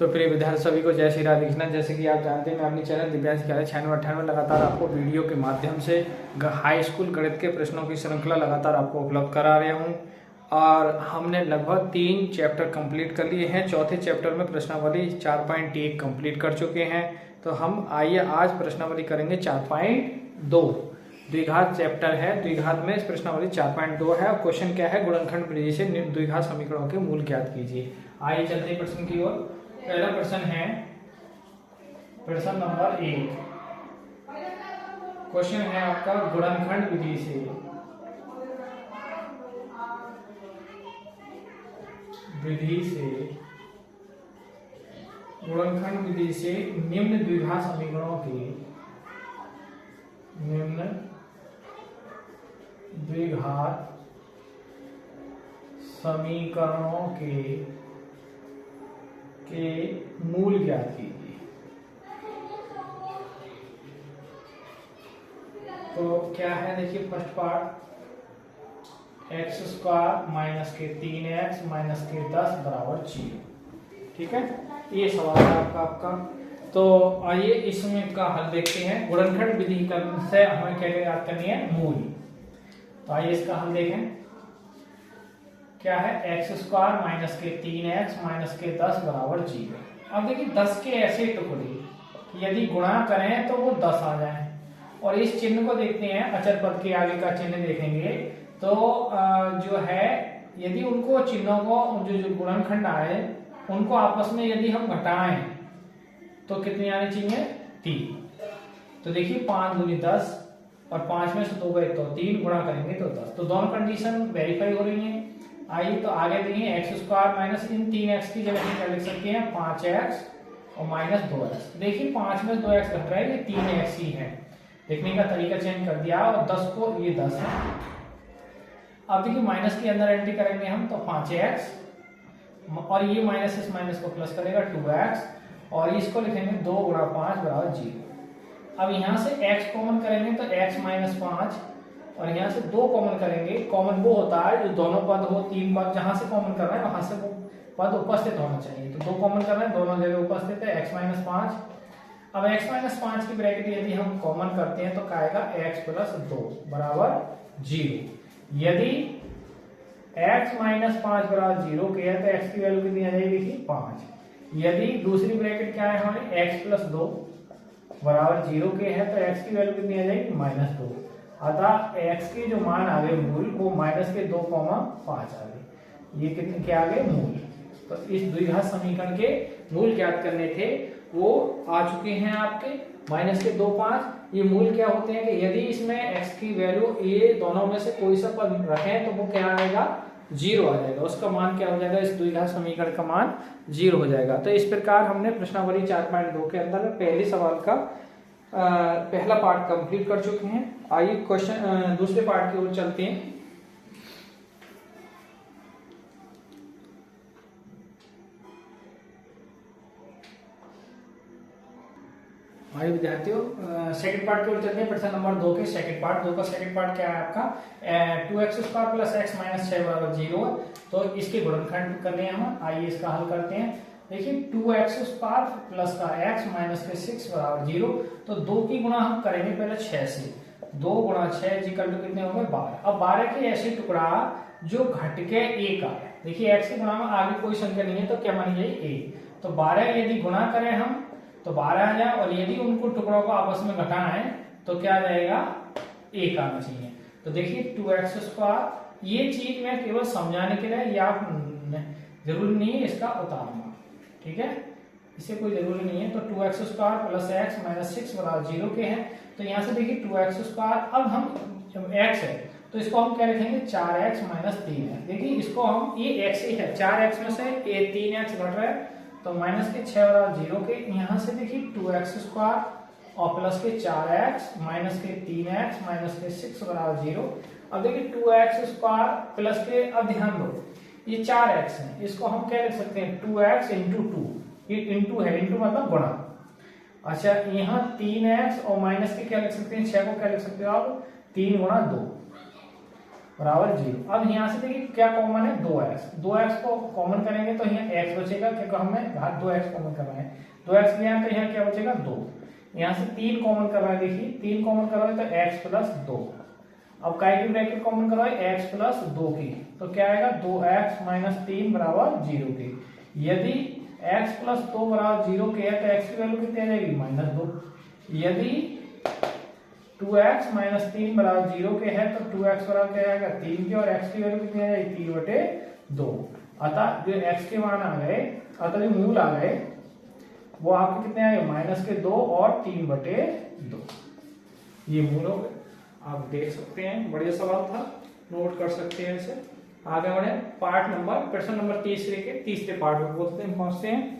तो प्रिय विद्यार्थी सभी को जय श्री राधे कृष्ण। जैसे कि आप जानते हैं मैं अपने चैनल दिव्यांश खिलाड़ी 96 लगातार आपको वीडियो के माध्यम से हाई स्कूल गणित के प्रश्नों की श्रृंखला लगातार आपको उपलब्ध करा रहा हूं और हमने लगभग 3 चैप्टर कंप्लीट कर लिए हैं। चौथे चैप्टर में प्रश्नावली 4.1 कंप्लीट कर चुके हैं। तो हम आइए आज प्रश्नावली करेंगे 4.2। द्विघात चैप्टर है, द्विघात में इस प्रश्नावली 4.2 है और क्वेश्चन क्या है, गुणनखंड विधि से द्विघात समीकरणों के मूल ज्ञात कीजिए। आइए चलते हैं प्रश्न की ओर। पहला प्रश्न है प्रश्न नंबर 1। क्वेश्चन है आपका गुणनखंड विधि से गुणनखंड विधि से निम्न द्विघात समीकरणों के मूल ज्ञात कीजिए। तो क्या है, देखिए फर्स्ट पार्ट x² माइनस के 3x माइनस के 10 बराबर 0। ठीक है, ये सवाल है आपका। तो आइए इसमें का हल देखते हैं। गुणनखंड विधि से हमें क्या याद करनी है, मूल। तो आइए इसका हल देखें। क्या है, x² माइनस के 3x माइनस के 10 बराबर 0। अब देखिए 10 के ऐसे टुकड़े यदि गुणा करें तो वो 10 आ जाए। और इस चिन्ह को देखते हैं, अचर पद के आगे का चिन्ह देखेंगे तो जो है यदि उनको चिन्हों को जो गुणनखंड आए उनको आपस में यदि हम घटाएं तो कितने आने चाहिए, 3। तो देखिए 5 दूनी 10 और 5 में से 2 गए तो 3, गुणा करेंगे तो 10। तो दोनों कंडीशन वेरीफाई हो रही है। आइए तो आगे देखिए x² माइनस इन 3x की जगह क्या लिख सकते हैं, 5x और माइनस 2x। देखिए 5 में 2x घट रहा है, ये 3x ही है। लिखने का तरीका चेंज कर दिया और 10 को ये 10 है। अब देखिए माइनस के अंदर एंट्री करेंगे हम तो 5x और ये माइनस इस माइनस को प्लस करेगा 2x और इसको लिखेंगे 2 गुणा 5 बराबर 0। अब यहाँ से x कॉमन करेंगे तो x माइनस 5 और यहाँ से 2 कॉमन करेंगे। कॉमन वो होता है जो दोनों पद हो, 3 पद जहां से कॉमन कर रहे हैं वहां से वो पद उपस्थित होना चाहिए। तो 2 कॉमन कर रहे हैं, दोनों जगह उपस्थित है x माइनस 5। अब x माइनस 5 की ब्रैकेट यदि हम कॉमन करते हैं तो क्या आएगा, x प्लस 2 बराबर 0। यदि x माइनस 5 बराबर 0 के है तो x की वैल्यू कितनी आ जाएगी, देखिए 5। यदि दूसरी ब्रैकेट क्या है हमारी, x प्लस 2 बराबर 0 के है तो x की वैल्यू कितनी आ जाएगी, माइनस 2। अतः x के जो मान आ गए मूल वो माइनस के 2,5 आ गए। ये कितने क्या आ गए, मूल। तो इस द्विघात समीकरण के मूल ज्ञात करने थे, वो आ चुके हैं आपके माइनस के 2,5। ये मूल क्या होते हैं कि यदि इसमें x की वैल्यू ये दोनों में से कोई सा पद रखें तो वो क्या आएगा, 0 आ जाएगा। उसका मान क्या हो जाएगा, इस द्विघात समीकरण का मान 0 हो जाएगा। तो इस प्रकार हमने प्रश्नावली 4.2 के अंदर पहले सवाल का पहला पार्ट कंप्लीट कर चुके हैं। आइए क्वेश्चन दूसरे पार्ट की ओर चलते हैं। हमारे विद्यार्थियों सेकंड पार्ट की ओर चलते हैं। प्रश्न नंबर 2 के सेकंड पार्ट। 2 का सेकंड पार्ट क्या है आपका, 2x² प्लस x माइनस 6 बराबर 0। तो इसके गुणनखंड करने हैं हम। आइए इसका हल करते हैं। देखिए 2x² प्लस का x माइनस के 6 बराबर 0। तो 2 की गुणा हम करेंगे पहले 6 से। 2 गुणा 6 इक्वल टू कितने होंगे, 12। अब 12 के ऐसे टुकड़ा जो घट के 1 आए। देखिए x की गुणा में आगे कोई संख्या नहीं है तो क्या मानी जाएगी, 1। तो 12 यदि गुणा करें हम तो 12 आ जाए और यदि उनको टुकड़ों को आपस में घटाना है तो क्या आ जाएगा, 1 आना चाहिए। तो देखिए 2x², ये चीज मैं केवल समझाने के लिए, या जरूरी नहीं है इसका उतारना, ठीक है, इसे कोई जरूरी नहीं है। तो 2x² प्लस x माइनस 6 बराबर 0 के हैं। तो यहाँ से देखिए 2x², अब हम x है तो इसको हम क्या लिखेंगे, 4x माइनस 3 है। देखिए इसको हम, ये x ही है, 4x में से ये 3x घट रहा है तो माइनस के 6 बराबर 0 के। यहाँ से देखिए 2x² और प्लस के 4x माइनस के 3x माइनस के 6 बराबर 0। अब देखिए 2x² प्लस के, अब ध्यान दो ये 4x है, इसको हम क्या लिख सकते हैं, 2x इंटू 2। ये इंटू है, इंटू मतलब गुणा। अच्छा यहाँ 3x और माइनस के क्या लिख सकते हैं, 6 को क्या लिख सकते हो आप, 3 गुणा 2 बराबर 0। अब यहाँ से देखिए क्या कॉमन है, 2x को कॉमन करेंगे तो यहाँ x बचेगा, क्योंकि हमें घात 2x कॉमन करना है, 2x लिया है तो यहाँ क्या बचेगा 2। यहाँ से 3 कॉमन कर रहा है, देखिए 3 कॉमन कर रहा है तो x प्लस 2। अब काय की ब्रैकेट कॉमन करवाए x प्लस 2 की, तो क्या आएगा 2x माइनस 3 बराबर 0 के। यदि x प्लस 2 बराबर 0 के है तो x की वैल्यू कितनी आ जाएगी -2। यदि 2x माइनस 3 बराबर 0 के है तो 2x बराबर क्या आएगा 3 के, और x की वैल्यू कितनी आ जाएगी 3/2। अतः जो x के मान आ गए, अतः जो मूल आ गए वो आपके कितने आए -2 और 3/2, ये मूल हो गए। आप देख सकते हैं, बढ़िया सवाल था, नोट कर सकते हैं इसे। आगे बढ़े पार्ट नंबर, प्रश्न नंबर 30 के तीसरे पार्ट में पहुंचते हैं।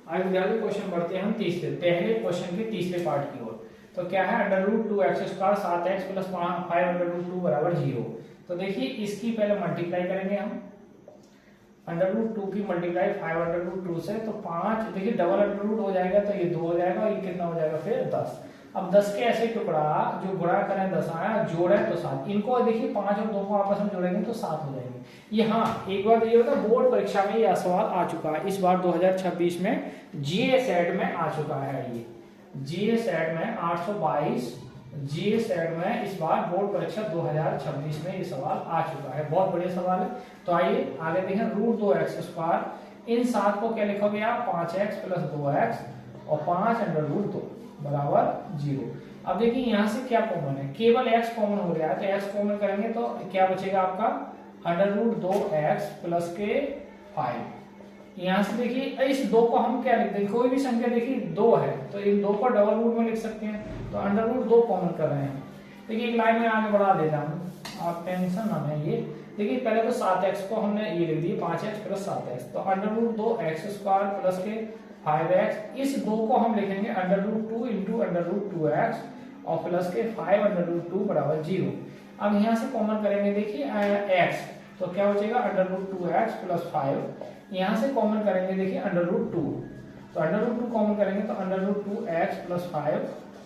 आज विद्यार्थी क्वेश्चन बढ़ते हैं हम पहले क्वेश्चन के तीसरे पार्ट की ओर। तो क्या है, √2x² 7x प्लस 5√2 बराबर 0। तो देखिए इसकी पहले मल्टीप्लाई करेंगे हम, √2 की मल्टीप्लाई 5√2 से, तो 5 देखिए डबल √ हो जाएगा तो ये 2 हो जाएगा, और ये कितना हो जाएगा फिर 10। अब 10 के ऐसे टुकड़ा जो गुणा करें 10 आया, जोड़े तो 7, इनको देखिए 5 और 2 को आपस में जोड़ेंगे तो 7 हो जाएंगे। ये हाँ एक बार ये होता है, बोर्ड परीक्षा में यह सवाल आ चुका है, इस बार 2026 में जीए सेट में आ चुका है। ये जीए सेट में 822 जीए सेट में इस बार बोर्ड परीक्षा 2026 में ये सवाल आ चुका है, बहुत बढ़िया सवाल है। तो आइए आगे देखें, √2x², इन 7 को क्या लिखोगे आप 5x प्लस 2x और 5√2 बराबर 0। अब देखिए यहाँ से क्या कॉमन है, केवल x कॉमन हो रहा है, तो x कॉमन करेंगे तो क्या बचेगा आपका √2x प्लस के 5। यहाँ से देखिए इस 2 को हम क्या लिखते हैं, कोई भी संख्या देखिए 2 है तो इन 2 को डबल रूट में लिख सकते हैं, तो √2 कॉमन कर रहे हैं। देखिए एक लाइन में आगे बढ़ा देता हूँ, आप टेंशन ना लें। ये देखिए पहले तो 7x को हमने ये लिख दिए 5x प्लस 7x, तो √2x² प्लस के 5x, इस 2 को हम लिखेंगे √2 इंटू √2x और प्लस के 5√2 बराबर 0। अब यहाँ से कॉमन करेंगे, देखिए x, तो क्या बचेगा √2x प्लस 5, यहाँ से कॉमन करेंगे देखिए √2, तो √2 कॉमन करेंगे तो √2x प्लस 5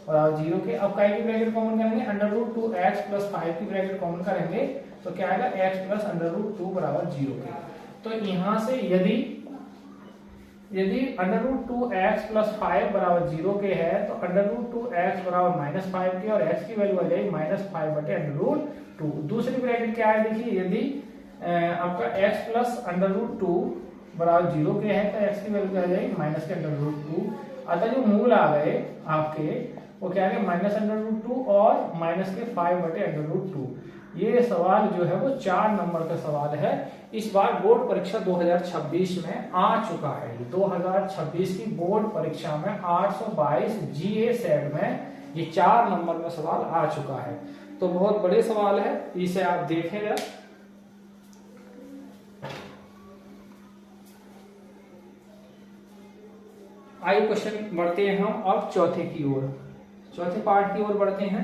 बराबर 0 के। अब काय की ब्रैकेट कॉमन करेंगे, √2x प्लस 5 की ब्रैकेट कॉमन करेंगे तो क्या आएगा x प्लस √2 बराबर 0 के। तो यहाँ से यदि √2x प्लस 5 बराबर 0 के है तो √2x बराबर -5 के, और x की वैल्यू आ जाएगी -5/√2। दूसरी ब्रैकेट क्या है, देखिए यदि आपका x प्लस √2 बराबर 0 के है तो x की वैल्यू क्या आ जाएगी -√2। अतः जो मूल आ गए आपके वो क्या है -√2 और -5/√2। ये सवाल जो है वो 4 नंबर का सवाल है, इस बार बोर्ड परीक्षा 2026 में आ चुका है। 2026 की बोर्ड परीक्षा में 822 जीए सेट में ये 4 नंबर में सवाल आ चुका है, तो बहुत बड़े सवाल है, इसे आप देखेंगे। आइए क्वेश्चन बढ़ते हैं हम और चौथे की ओर, चौथे पार्ट की ओर बढ़ते हैं।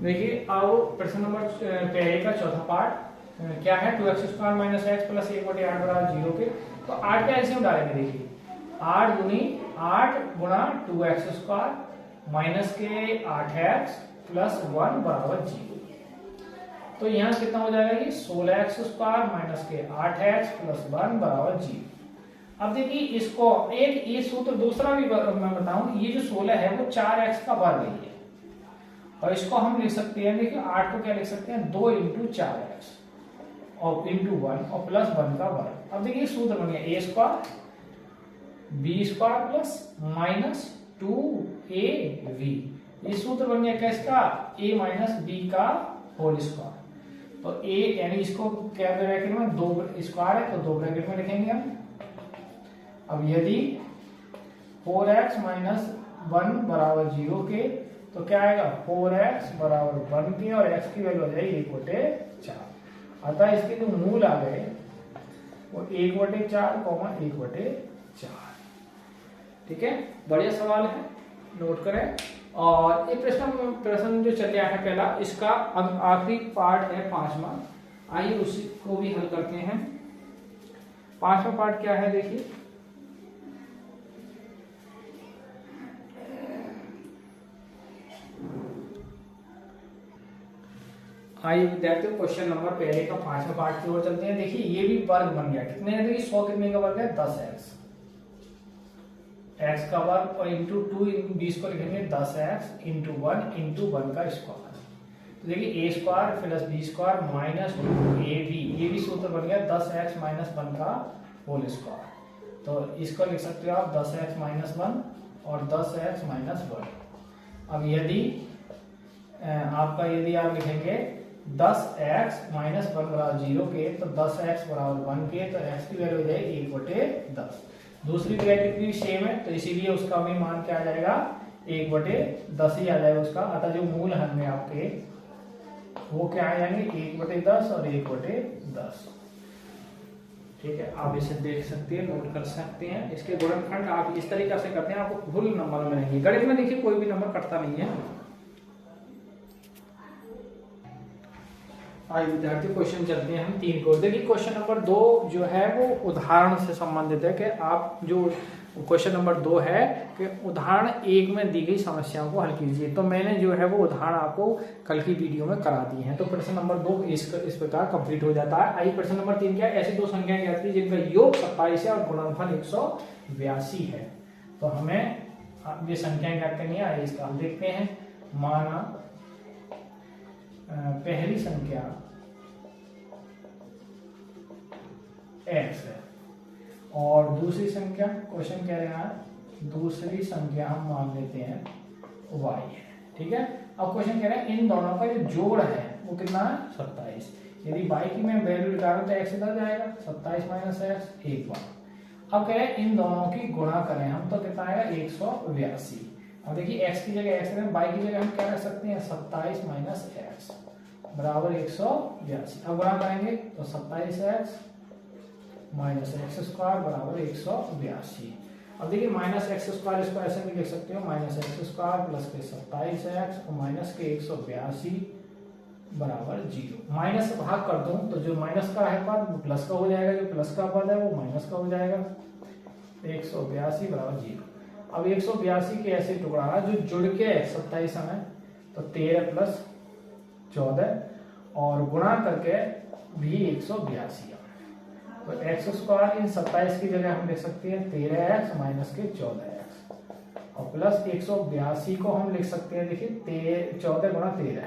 देखिए आओ प्रश्न नंबर पहले का चौथा पार्ट क्या है, 2x² माइनस x प्लस 1/8 बराबर 0 के। तो 8 का एलसीएम डालेंगे, देखिए 8 गुणा 2x² माइनस के 8x प्लस 1 बराबर 0। तो यहाँ कितना हो जाएगा, ये 16x² माइनस के 8x प्लस 1 बराबर 0। अब देखिए इसको एक ये सूत्र दूसरा भी मैं बताऊं, ये जो 16 है वो 4x का वर्ग है, और इसको हम लिख सकते हैं, देखिए 8 को क्या लिख सकते हैं 2 इंटू 4x और इंटू 1 और प्लस 1 का वर्ग। अब देखिए सूत्र बन गया a² b² प्लस -2ab, ये सूत्र बन गया किसका, a माइनस b का होल स्क्वायर। तो a यानी इसको क्या ब्रैकेट में 2 स्क्वायर है तो 2 ब्रैकेट में लिखेंगे हम। अब यदि 4x माइनस 1 बराबर 0 के तो क्या आएगा 4x बराबर 1 के, और x की वैल्यू आ जाएगी 1/4। अतः इसके जो मूल आ गए वो 1/4, 1/4। ठीक है, बढ़िया सवाल है, नोट करें। और एक प्रश्न जो चल रहा है पहला, इसका अब आखिरी पार्ट है 5वां, आइए उसी को भी हल करते हैं। 5वां पार्ट क्या है देखिए, आइए विद्यार्थियों क्वेश्चन नंबर पहले का 5वां पार्ट की ओर चलते हैं। देखिए ये भी वर्ग बन गया, कितने है देखिए 100 कितने का वर्ग है 10x, x का वर्ग और इंटू 2 20 को लिखेंगे 10x इंटू 1 इंटू 1 का स्क्वायर। तो देखिए a square plus b square minus 2ab, ये भी सूत्र बन गया 10x माइनस 1 का होल स्क्वायर। तो इसको लिख सकते हो आप 10x माइनस 1 और 10x माइनस 1। अब यदि आप लिखेंगे 10x माइनस 1 बराबर 0 के, तो 10x बराबर 1 के, तो x की वैल्यू हो जाएगी 1/10। दूसरी ब्रैकेट भी सेम है, तो इसीलिए उसका भी मान क्या आ जाएगा 1/10 ही आ जाएगा उसका। अतः जो मूल हल में आपके वो क्या आ जाएंगे 1/10 और 1/10। ठीक है, आप इसे देख सकते हैं, नोट कर सकते हैं। इसके गुणनखंड आप इस तरीके से करते हैं, आपको फुल नंबर मिलेंगे। गणित में देखिए कोई भी नंबर कटता नहीं है। आइए विद्यार्थी क्वेश्चन चलते हैं हम 3 को। देखिए क्वेश्चन नंबर 2 जो है वो उदाहरण से संबंधित है कि आप जो क्वेश्चन नंबर 2 है कि उदाहरण 1 में दी गई समस्याओं को हल कीजिए। तो मैंने जो है वो उदाहरण आपको कल की वीडियो में करा दी है। तो प्रश्न नंबर 2 इस प्रकार कंप्लीट हो जाता है। आइए प्रश्न नंबर 3 क्या है, ऐसी दो संख्याएं ज्ञात कीजिए जिनका योग 27 है और गुणनफल 182 है। तो हमें ये संख्याएं ज्ञात करनी है। आइए इसका हल देखते हैं। माना पहली संख्या x है और दूसरी संख्या, क्वेश्चन कह रहे हैं दूसरी संख्या हम मान लेते हैं y है। ठीक है, अब क्वेश्चन कह रहे हैं इन दोनों का जो जोड़ है वो कितना है 27। यदि y की मैं वैल्यू निकालूं तो x इधर जाएगा 27 माइनस x एक बार। अब कह रहे हैं इन दोनों की गुणा करें हम, तो कितना आएगा 182। अब देखिए x की जगह x रखें, y की जगह हम क्या रख सकते हैं 27 माइनस x बराबर 182। अब गुणा करेंगे तो 27x माइनस एक्स स्क्वायर बराबर 182। अब देखिए माइनस एक्स स्क्वायर, इसको ऐसे भी लिख सकते हो माइनस एक्स स्क्वायर प्लस के 27x और माइनस के 182 बराबर 0। माइनस से भाग कर दूं तो जो माइनस का है पद वो प्लस का हो जाएगा, जो प्लस का पद है वो माइनस का हो जाएगा। 182 बराबर 0। अब 182 के ऐसे टुकड़ा जो जुड़ के 27 है तो 13 प्लस 14 और गुणा करके भी 182। तो एक्स स्क्वायर इन 27 की जगह हम लिख सकते हैं 13x माइनस के 14x और प्लस 182 को हम लिख सकते हैं देखिए 14 गुणा 13।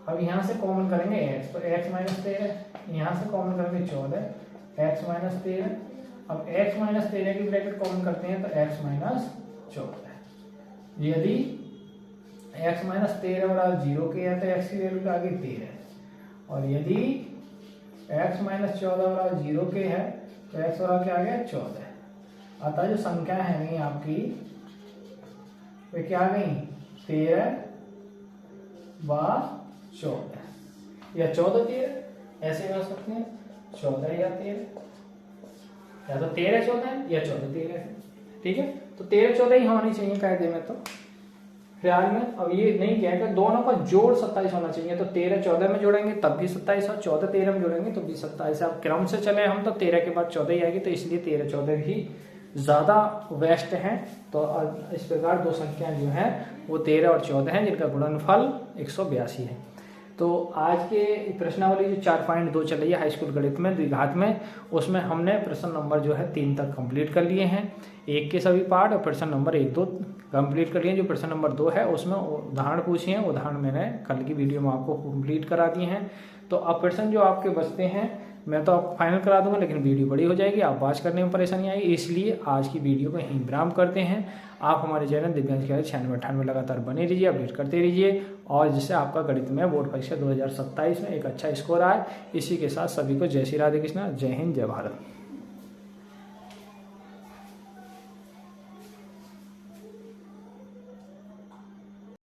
अब यहां से कॉमन करेंगे x, तो x माइनस 13, यहां से कॉमन करेंगे 14 x माइनस 13। अब x माइनस 13 की ब्रैकेट कॉमन करते हैं तो x माइनस 14। यदि x माइनस 13 बराबर 0 के है तो x की वैल्यू आ गई 13 और यदि x माइनस 14 बराबर 0 के है तो x बराबर क्या आ गया 14। अतः जो संख्या है नहीं आपकी वे क्या आ गई 13 व 14 या 14-13 ऐसे हो सकते हैं 14 या 13 या तो 13-14 या 14-13। ठीक है, तो 13-14 ही होनी चाहिए कायदे में। तो ख्याल में अब ये नहीं किया कि दोनों का जोड़ 27 होना चाहिए, तो 13-14 में जोड़ेंगे तब भी 27 और 14-13 में जोड़ेंगे तो भी 27। अब क्रम से चले हम तो 13 के बाद 14 ही आएगी, तो इसलिए 13-14 ही ज्यादा बेस्ट है। तो इस प्रकार दो संख्या जो है वो 13 और 14 है जिनका गुणनफल 182 है। तो आज के प्रश्नावली जो 4.2 चल रही है हाई स्कूल गणित में द्विघात में, उसमें हमने प्रश्न नंबर जो है 3 तक कंप्लीट कर लिए हैं, 1 के सभी पार्ट, और प्रश्न नंबर 1-2 कंप्लीट कर लिए। जो प्रश्न नंबर 2 है उसमें उदाहरण पूछे हैं, उदाहरण मैंने कल की वीडियो में आपको कंप्लीट करा दिए हैं। तो अब प्रश्न जो आपके बचते हैं मैं तो आपको फाइनल करा दूंगा, लेकिन वीडियो बड़ी हो जाएगी, आप वाच करने में परेशानी आएगी, इसलिए आज की वीडियो को यहीं विराम करते हैं। आप हमारे चैनल दिव्यांश के 96-98 लगातार बने रहिए, अपडेट करते रहिए, और जिससे आपका गणित में बोर्ड परीक्षा 2027 में एक अच्छा स्कोर आए। इसी के साथ सभी को जय श्री राधे कृष्णा, जय हिंद, जय भारत।